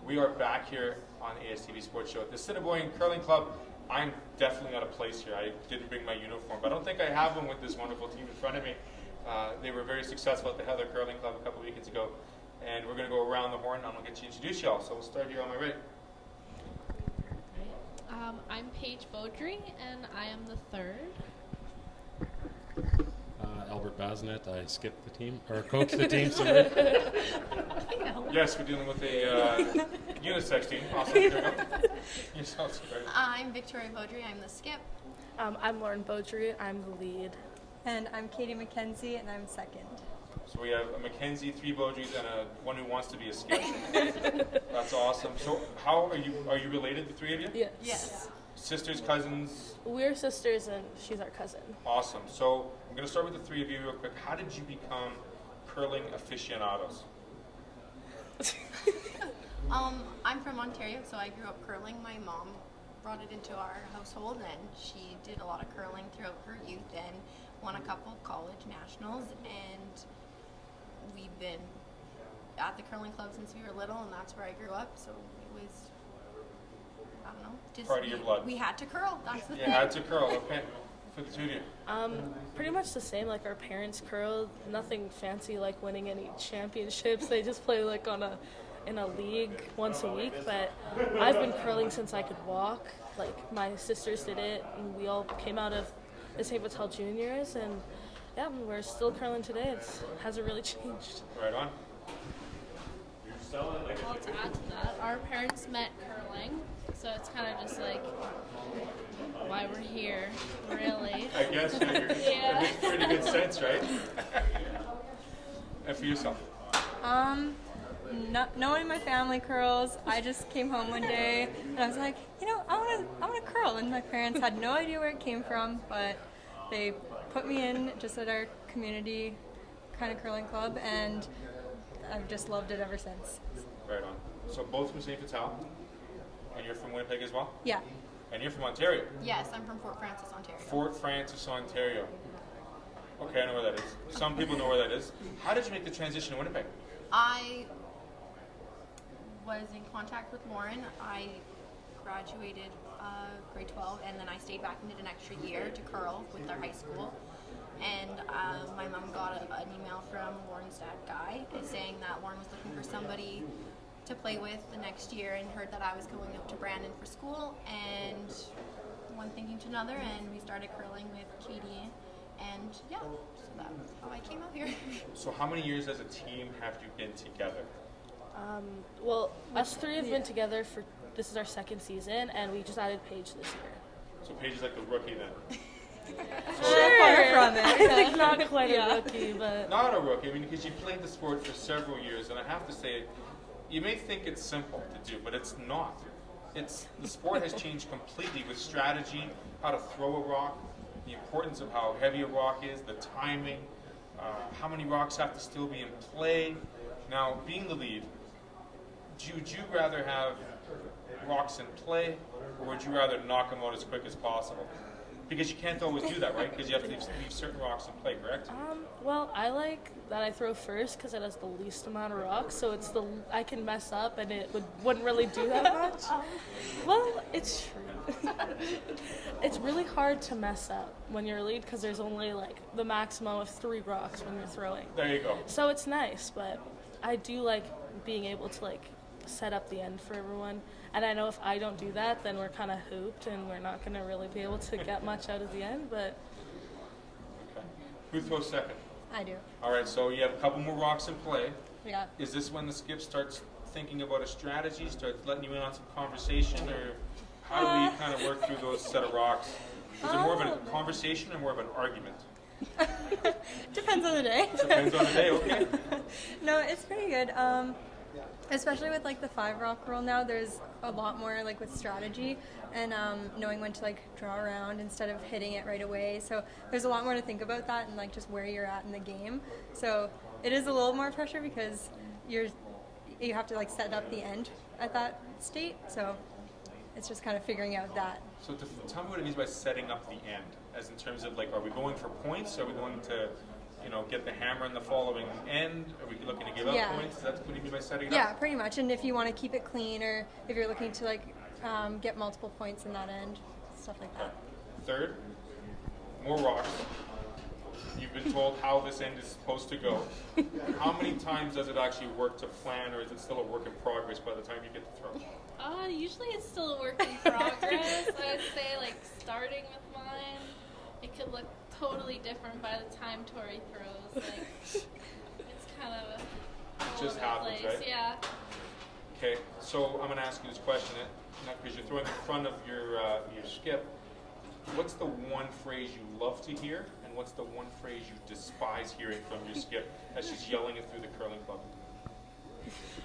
We are back here on the ASTV Sports Show at the Assiniboine Curling Club. I'm definitely out of place here. I didn't bring my uniform, but I don't think I have one with this wonderful team in front of me. They were very successful at the Heather Curling Club a couple of weekends ago, and we're going to go around the horn, and I'm going to get you to introduce y'all. So we'll start here on my right. I'm Paige Beaudry, and I am the third. Albert Basnet, I skipped the team, or coached the team, sorry. Yes, we're dealing with a unisex team. Awesome. Here we go. Yourself, sorry. I'm Victoria Beaudry, I'm the skip. I'm Lauren Beaudry, I'm the lead. And I'm Katie McKenzie, and I'm second. So we have a Mackenzie, 3 Beaudrys, and one who wants to be a skip. That's awesome. So how are you related, the three of you? Yes. Yes. Sisters, cousins? We're sisters, and she's our cousin. Awesome. So I'm going to start with the three of you real quick. How did you become curling aficionados? I'm from Ontario, so I grew up curling. My mom brought it into our household, and she did a lot of curling throughout her youth and won a couple college nationals, and we've been at the curling club since we were little, and that's where I grew up, so it was, I don't know, just part of your blood. We had to curl, that's the thing. You had to curl, okay. For the two of you. Pretty much the same, like our parents curled, nothing fancy like winning any championships. They just play like in a league once a week, but I've been curling since I could walk. Like my sisters did it, and we all came out of the Manitoba Juniors, and yeah, we're still curling today. It hasn't really changed. Right on. Well, to add to that, our parents met curling, so it's kind of just like why we're here, really. I guess it makes pretty good sense, right? And for yourself? No one in my family curls. I just came home one day and I was like, I want to curl. And my parents had no idea where it came from, but they put me in just at our community kind of curling club, and I've just loved it ever since. Right on. So both from St. Vital, and you're from Winnipeg as well? Yeah. And you're from Ontario? Yes, I'm from Fort Frances, Ontario. Fort Frances, Ontario. Okay, I know where that is. Some people know where that is. How did you make the transition to Winnipeg? I was in contact with Lauren. I graduated grade 12, and then I stayed back and did an extra year to curl with our high school. And my mom got an email from Lauren's dad, Guy, saying that Lauren was looking for somebody to play with the next year, and heard that I was going up to Brandon for school, and one thinking to another, and we started curling with Katie, and yeah, so that's how I came out here. So how many years as a team have you been together? Well, us three have been together for, this is our second season, and we just added Paige this year. So Paige is like the rookie then? Sure. Far from it. I think not quite a rookie, but... Not a rookie, I mean, because you played the sport for several years, and I have to say, you may think it's simple to do, but it's not. The sport has changed completely with strategy, how to throw a rock, the importance of how heavy a rock is, the timing, how many rocks have to still be in play. Now, being the lead, would you rather have rocks in play, or would you rather knock them out as quick as possible? Because you can't always do that, right? Because you have to leave certain rocks in play, correct? Well, I like that I throw first because it has the least amount of rocks, so I can mess up and it wouldn't really do that much. Well, it's true. It's really hard to mess up when you're a lead because there's only like the maximum of 3 rocks when you're throwing. There you go. So it's nice, but I do like being able to like set up the end for everyone. And I know if I don't do that, then we're kind of hooped and we're not going to really be able to get much out of the end. But okay. Who throws second? I do. All right, so you have a couple more rocks in play. Yeah. Is this when the skip starts thinking about a strategy, starts letting you in on some conversation, or how do we kind of work through those set of rocks? Is it more of a conversation or more of an argument? Depends on the day. Depends on the day, okay. No, it's pretty good. Especially with like the 5-rock rule now, there's a lot more like with strategy and knowing when to like draw around instead of hitting it right away. So there's a lot more to think about that and like just where you're at in the game. So it is a little more pressure because you have to like set up the end at that state. So it's just kind of figuring out that. So tell me what it means by setting up the end, as in terms of like, are we going for points? Are we going to get the hammer in the following end? Are we looking to give Yeah. up points? That's what you mean by setting it Yeah, up? pretty much. And if you want to keep it clean, or if you're looking to get multiple points in that end, stuff like that. Third, more rocks. You've been told how this end is supposed to go. How many times does it actually work to plan, or is it still a work in progress by the time you get to throw? Usually it's still a work in progress. I would say starting with mine, it could look totally different by the time Tori throws. It's kind of It just happens, place. right? Yeah. Okay, so I'm going to ask you this question, because you're throwing in front of your skip. What's the one phrase you love to hear, and what's the one phrase you despise hearing from your skip as she's yelling it through the curling club?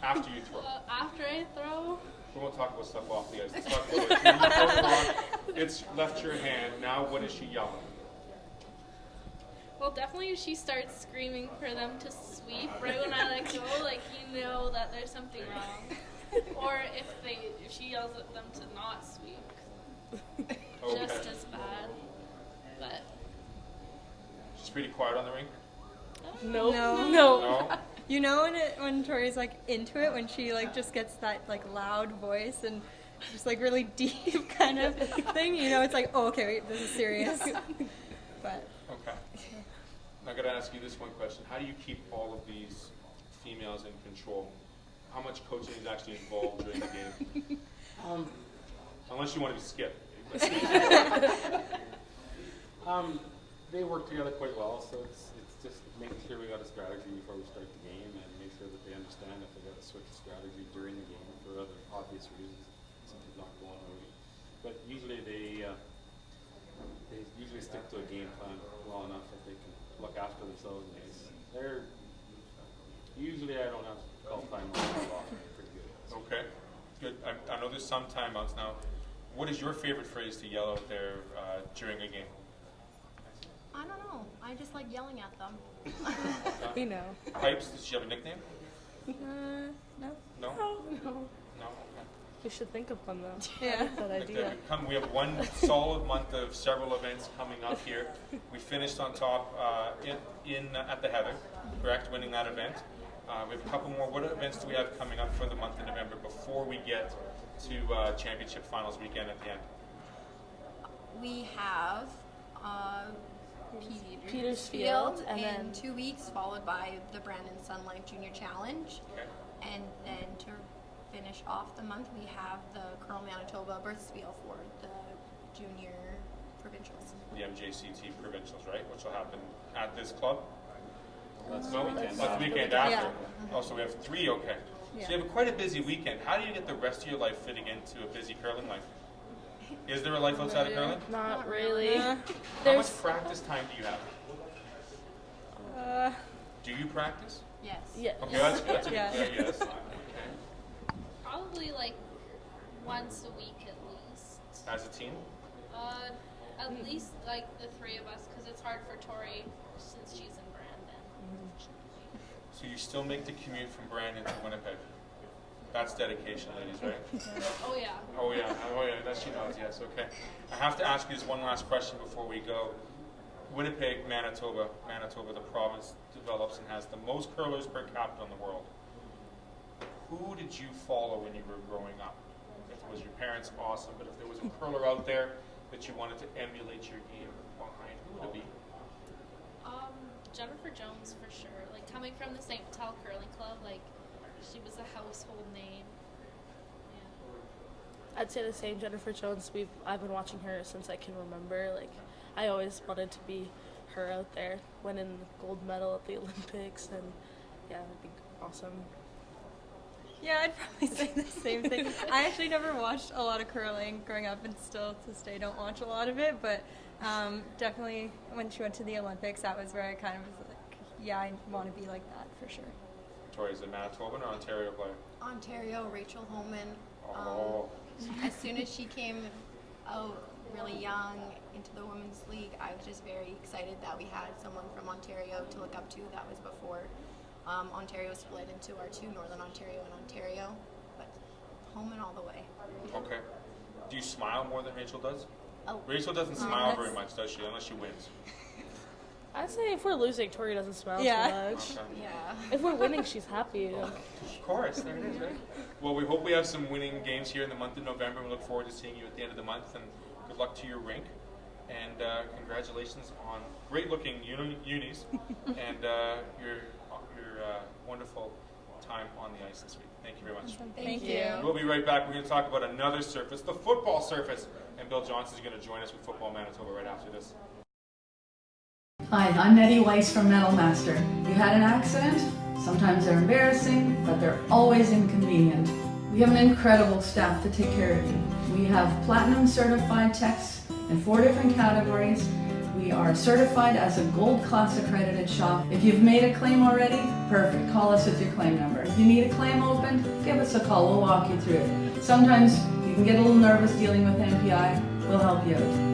After you throw. After I throw? We won't talk about stuff off the ice. Let's talk about it. You throw the rock, it's left your hand. Now what is she yelling? Well, definitely if she starts screaming for them to sweep right when I let go, you know that there's something wrong. Or if she yells at them to not sweep, Okay. just as bad. But She's pretty quiet on the rink? No. No? You know when Tori's into it, when she just gets that loud voice and just really deep kind of thing. It's oh, okay, wait, this is serious. But Okay. Now I got to ask you this one question: how do you keep all of these females in control? How much coaching is actually involved during the game? Unless you want to be skipped. They work together quite well, so it's just making sure we got a strategy before we start the game, and make sure that they understand if they got to switch strategy during the game for other obvious reasons, something's not going right. But usually they usually stick to a game plan well enough that they can look after themselves. And usually I don't have to call time off. Pretty good. Okay. Good. I know there's some timeouts now. What is your favorite phrase to yell out there during a game? I don't know. I just like yelling at them. We know. Pipes, does she have a nickname? no. No? No. No? Okay. We should think of one though. Yeah. That Like idea. we have one solid month of several events coming up here. We finished on top at the Heather, correct, winning that event. We have a couple more. What events do we have coming up for the month of November before we get to championship finals weekend at the end? We have Petersfield, and in then 2 weeks, followed by the Brandon Sun Life Junior Challenge. Okay. And then to finish off the month, we have the Curl Manitoba Birthspiel for the junior provincials. The MJCT provincials, right? Which will happen at this club? That's No, the weekend. that's the weekend after. Yeah. Oh, so we have 3, okay. Yeah. So you have quite a busy weekend. How do you get the rest of your life fitting into a busy curling life? Is there a life outside of curling? not really. How There's much practice time do you have? Do you practice? Yes. yeah. Okay, that's good. That's a good Yeah. yes. Okay. probably once a week at least. As a team? At least the 3 of us, because it's hard for Tori since she's in Brandon. So you still make the commute from Brandon to Winnipeg? That's dedication, ladies, right? Oh yeah. Oh yeah, that she knows, yes, okay. I have to ask you this one last question before we go. Winnipeg, Manitoba, the province develops and has the most curlers per capita in the world. Who did you follow when you were growing up? If it was your parents, awesome, but if there was a curler out there that you wanted to emulate your game behind, who would it be? Jennifer Jones for sure. Coming from the St. Vital Curling Club, she was a household name. Yeah. I'd say the same. Jennifer Jones. I've been watching her since I can remember. I always wanted to be her out there, winning the gold medal at the Olympics, and yeah, it'd be awesome. Yeah, I'd probably say the same thing. I actually never watched a lot of curling growing up, and still to this day don't watch a lot of it, but definitely when she went to the Olympics, that was where I kind of was yeah, I want to be like that for sure. Tori, is it Manitoban or Ontario player? Ontario, Rachel Holman. Oh. As soon as she came out really young into the Women's League, I was just very excited that we had someone from Ontario to look up to. That was before Ontario split into our 2, Northern Ontario and Ontario, but Holman all the way. Okay. Do you smile more than Rachel does? Oh. Rachel doesn't smile very much, does she? Unless she wins. I'd say if we're losing, Tori doesn't smile Yeah. too much. Yeah. If we're winning, she's happy. Of course, there it is, right? Well, we hope we have some winning games here in the month of November. We look forward to seeing you at the end of the month, and good luck to your rink. And congratulations on great-looking unis and your wonderful time on the ice this week. Thank you very much. Thank you. We'll be right back. We're going to talk about another surface, the football surface, and Bill Johnson is going to join us with Football Manitoba right after this. Hi, I'm Nettie Weiss from Metalmaster. You had an accident? Sometimes they're embarrassing, but they're always inconvenient. We have an incredible staff to take care of you. We have platinum certified techs in 4 different categories. We are certified as a gold class accredited shop. If you've made a claim already, perfect. Call us with your claim number. If you need a claim opened, give us a call. We'll walk you through it. Sometimes you can get a little nervous dealing with MPI. We'll help you out.